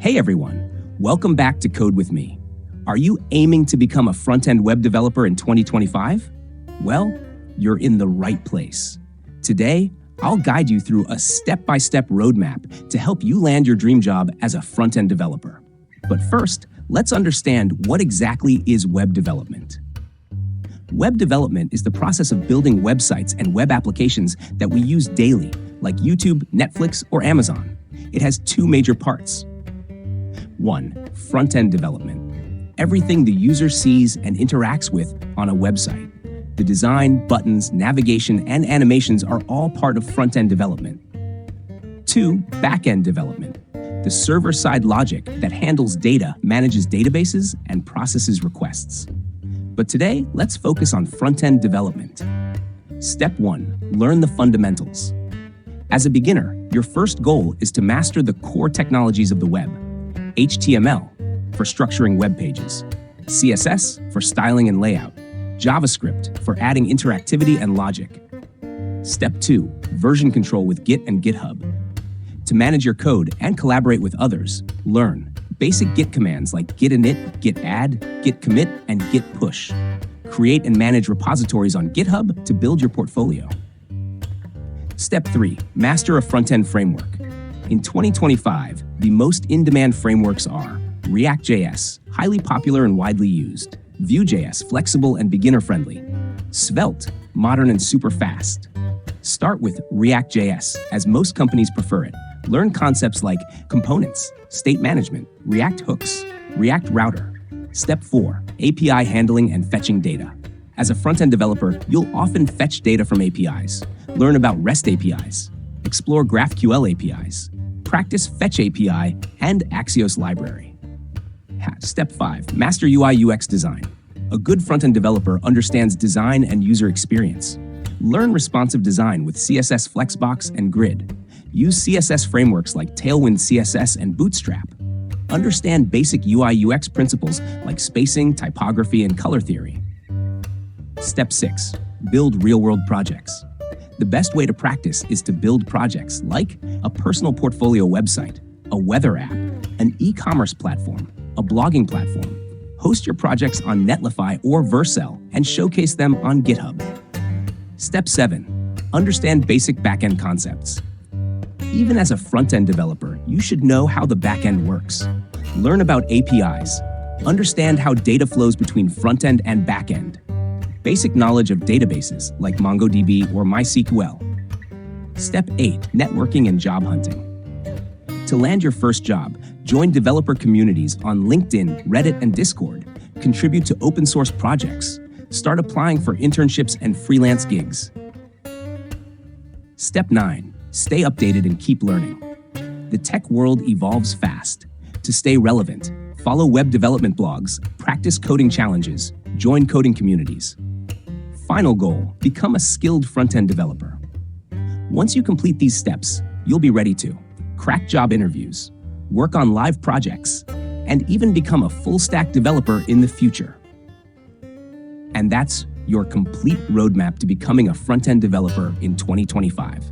Hey everyone, welcome back to Code with Me. Are you aiming to become a front-end web developer in 2025? Well, you're in the right place. Today, I'll guide you through a step-by-step roadmap to help you land your dream job as a front-end developer. But first, let's understand what exactly is web development. Web development is the process of building websites and web applications that we use daily, like YouTube, Netflix, or Amazon. It has two major parts. 1. Front-end development. Everything the user sees and interacts with on a website. The design, buttons, navigation, and animations are all part of front-end development. 2. Backend development. The server-side logic that handles data, manages databases, and processes requests. But today, let's focus on front-end development. Step 1. Learn the fundamentals. As a beginner, your first goal is to master the core technologies of the web. HTML, for structuring web pages. CSS, for styling and layout. JavaScript, for adding interactivity and logic. Step 2. Version control with Git and GitHub. To manage your code and collaborate with others, learn basic Git commands like git init, git add, git commit, and git push. Create and manage repositories on GitHub to build your portfolio. Step 3. Master a front-end framework. In 2025, the most in-demand frameworks are React.js, highly popular and widely used; Vue.js, flexible and beginner-friendly; Svelte, modern and super fast. Start with React.js, as most companies prefer it. Learn concepts like components, state management, React hooks, React router. Step 4. API handling and fetching data. As a front-end developer, you'll often fetch data from APIs. Learn about REST APIs. Explore GraphQL APIs. Practice Fetch API and Axios library. Step 5. Master UI/UX design. A good front-end developer understands design and user experience. Learn responsive design with CSS Flexbox and Grid. Use CSS frameworks like Tailwind CSS and Bootstrap. Understand basic UI/UX principles like spacing, typography, and color theory. Step 6. Build real-world projects. The best way to practice is to build projects like a personal portfolio website, a weather app, an e-commerce platform, a blogging platform. Host your projects on Netlify or Vercel and showcase them on GitHub. Step 7. Understand basic backend concepts. Even as a front-end developer, you should know how the backend works. Learn about APIs. Understand how data flows between front-end and backend. Basic knowledge of databases like MongoDB or MySQL. Step 8. Networking and job hunting. To land your first job, join developer communities on LinkedIn, Reddit, and Discord. Contribute to open source projects. Start applying for internships and freelance gigs. Step 9. Stay updated and keep learning. The tech world evolves fast. To stay relevant, follow web development blogs, practice coding challenges, join coding communities. Final goal, become a skilled front-end developer. Once you complete these steps, you'll be ready to crack job interviews, work on live projects, and even become a full-stack developer in the future. And that's your complete roadmap to becoming a front-end developer in 2025.